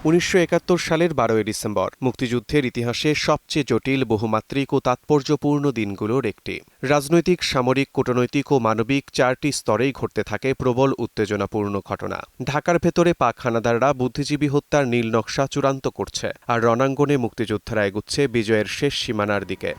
১৯৭১ সালের ১২ই ডিসেম্বর মুক্তিযুদ্ধের ইতিহাসে সবচেয়ে জটিল, বহুমাত্রিক ও তাৎপর্যপূর্ণ দিনগুলোর একটি। রাজনৈতিক, সামরিক, কূটনৈতিক ও মানবিক ৪টি স্তরেই ঘটতে থাকে প্রবল উত্তেজনাপূর্ণ ঘটনা। ঢাকার ভেতরে পাক হানাদাররা বুদ্ধিজীবী হত্যার নীল নকশা চূড়ান্ত করছে, আর রণাঙ্গনে মুক্তিযোদ্ধারা এগুচ্ছে বিজয়ের শেষ সীমানার দিকে।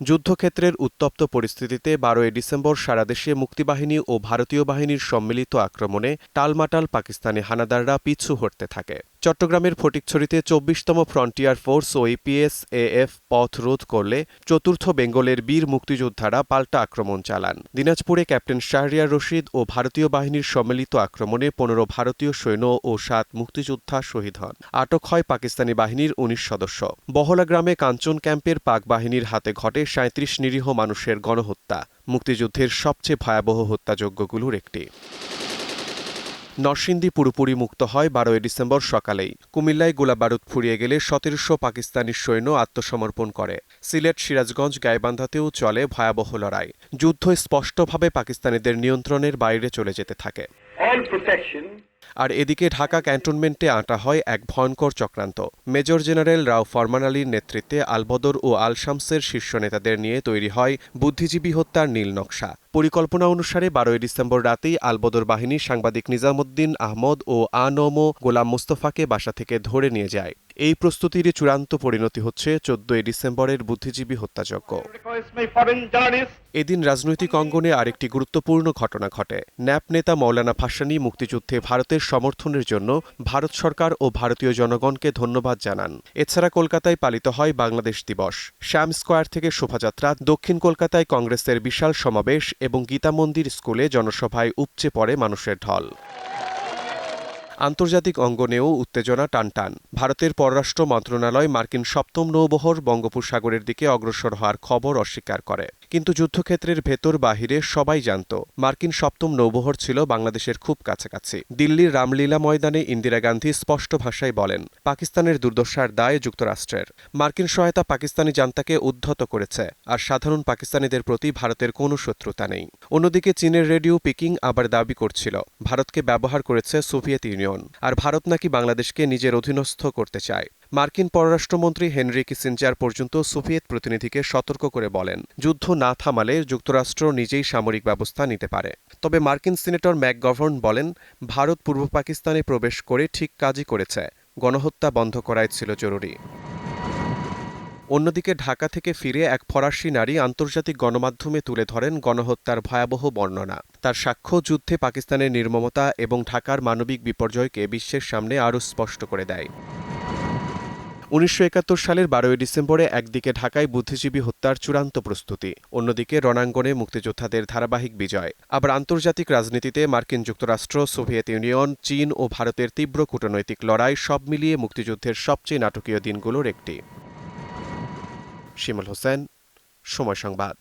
যুদ্ধক্ষেত্রের উত্তপ্ত পরিস্থিতিতে ১২ই ডিসেম্বর সারা দেশে মুক্তিবাহিনী ও ভারতীয় বাহিনীর সম্মিলিত আক্রমণে টালমাটাল পাকিস্তানি হানাদাররা পিছু হটতে থাকে। চট্টগ্রামের ফটিকছড়িতে ২৪তম ফ্রন্টিয়ার ফোর্স ও ইপিএস-এএফ পথ রোধ করলে চতুর্থ বেঙ্গলের বীর মুক্তিযোদ্ধারা পাল্টা আক্রমণ চালান। দিনাজপুরে ক্যাপ্টেন শাহরিয়ার রশিদ ও ভারতীয় বাহিনীর সম্মিলিত আক্রমণে ১৫ ভারতীয় সৈন্য ও ৭ মুক্তিযোদ্ধা শহীদ হন। আটক হয় পাকিস্তানি বাহিনীর ১৯ সদস্য। বহলা গ্রামে কাঞ্চন ক্যাম্পের পাক বাহিনীর হাতে ঘটে ৩৭ নিরীহ মানুষের গণহত্যা, মুক্তিযুদ্ধের সবচেয়ে ভয়াবহ হত্যাযজ্ঞগুলোর একটি। নরসিংদী পুরোপুরি মুক্ত হয় ১২ই ডিসেম্বর সকালেই। কুমিল্লায় গোলাবারুদ ফুরিয়ে গেলে ১৭০০ পাকিস্তানি সৈন্য আত্মসমর্পণ করে। সিলেট, সিরাজগঞ্জ, গাইবান্ধাতেও চলে ভয়াবহ লড়াই। যুদ্ধ স্পষ্টভাবে পাকিস্তানিদের নিয়ন্ত্রণের বাইরে চলে যেতে থাকে। আর এদিকে ঢাকা ক্যান্টনমেন্টে আঁটা হয় এক ভয়ঙ্কর চক্রান্ত। মেজর জেনারেল রাও ফরমান আলীর নেতৃত্বে আলবদর ও আল শামসের শীর্ষ নেতাদের নিয়ে তৈরি হয় বুদ্ধিজীবী হত্যার নীল নকশা। পরিকল্পনা অনুসারে ১২ই ডিসেম্বর রাতেই আলবদর বাহিনী সাংবাদিক নিজামুদ্দিন আহমদ ও আ.ন.ম গোলাম মোস্তফাকে বাসা থেকে ধরে নিয়ে যায়। এই প্রস্তুতির চূড়ান্ত পরিণতি হচ্ছে ১৪ই ডিসেম্বরের বুদ্ধিজীবী হত্যাযজ্ঞ। এদিন রাজনৈতিক অঙ্গনে আরেকটি গুরুত্বপূর্ণ ঘটনা ঘটে। ন্যাপ নেতা মৌলানা ভাসানী মুক্তিযুদ্ধে ভারতের সমর্থনের জন্য ভারত সরকার ও ভারতীয় জনগণকে ধন্যবাদ জানান। এছাড়া কলকাতায় পালিত হয় বাংলাদেশ দিবস। শ্যাম স্কোয়ার থেকে শোভাযাত্রা, দক্ষিণ কলকাতায় কংগ্রেসের বিশাল সমাবেশ এবং গীতা মন্দির স্কুলে জনসভায় উপচে পড়ে মানুষের ঢল। আন্তর্জাতিক অঙ্গনেও উত্তেজনা টানটান। ভারতের পররাষ্ট্র মন্ত্রণালয় মার্কিন সপ্তম নৌবহর বঙ্গোপসাগরের দিকে অগ্রসর হওয়ার খবর অস্বীকার করে। কিন্তু যুদ্ধক্ষেত্রের ভেতর বাহিরে সবাই জানত মার্কিন সপ্তম নৌবহর ছিল বাংলাদেশের খুব কাছাকাছি। দিল্লির রামলীলা ময়দানে ইন্দিরা গান্ধী স্পষ্ট ভাষায় বলেন, পাকিস্তানের দুর্দশার দায় যুক্তরাষ্ট্রের। মার্কিন সহায়তা পাকিস্তানি জান্তাকে উদ্ধত করেছে, আর সাধারণ পাকিস্তানিদের প্রতি ভারতের কোনো শত্রুতা নেই। অন্যদিকে চীনের রেডিও পিকিং আবার দাবি করছিল ভারতকে ব্যবহার করেছে সোভিয়েত ইউনিয়ন, আর ভারত নাকি বাংলাদেশকে নিজের অধীনস্থ করতে চায়। মার্কিন পররাষ্ট্রমন্ত্রী হেনরি কিসিঞ্জার পর্যন্ত সোভিয়েত প্রতিনিধিকে সতর্ক করে বলেন, যুদ্ধ না থামালে যুক্তরাষ্ট্র নিজেই সামরিক ব্যবস্থা নিতে পারে। তবে মার্কিন সিনেটর ম্যাকগভার্ন বলেন, ভারত পূর্ব পাকিস্তানে প্রবেশ করে ঠিক কাজই করেছে, গণহত্যা বন্ধ করাই ছিল জরুরি। অন্যদিকে ঢাকা থেকে ফিরে এক ফরাসি নারী আন্তর্জাতিক গণমাধ্যমে তুলে ধরেন গণহত্যার ভয়াবহ বর্ণনা। তার সাক্ষ্য যুদ্ধে পাকিস্তানের নির্মমতা এবং ঢাকার মানবিক বিপর্যয়কে বিশ্বের সামনে আরও স্পষ্ট করে দেয়। ১৯৭১ সালের ১২ই ডিসেম্বরে একদিকে ঢাকায় বুদ্ধিজীবী হত্যার চূড়ান্ত প্রস্তুতি, অন্যদিকে রণাঙ্গনে মুক্তিযোদ্ধাদের ধারাবাহিক বিজয়। আবার আন্তর্জাতিক রাজনীতিতে মার্কিন যুক্তরাষ্ট্র, সোভিয়েত ইউনিয়ন, চীন ও ভারতের তীব্র কূটনৈতিক লড়াই, সব মিলিয়ে মুক্তিযুদ্ধের সবচেয়ে নাটকীয় দিনগুলোর একটি। শিমুল হোসেন, সময় সংবাদ।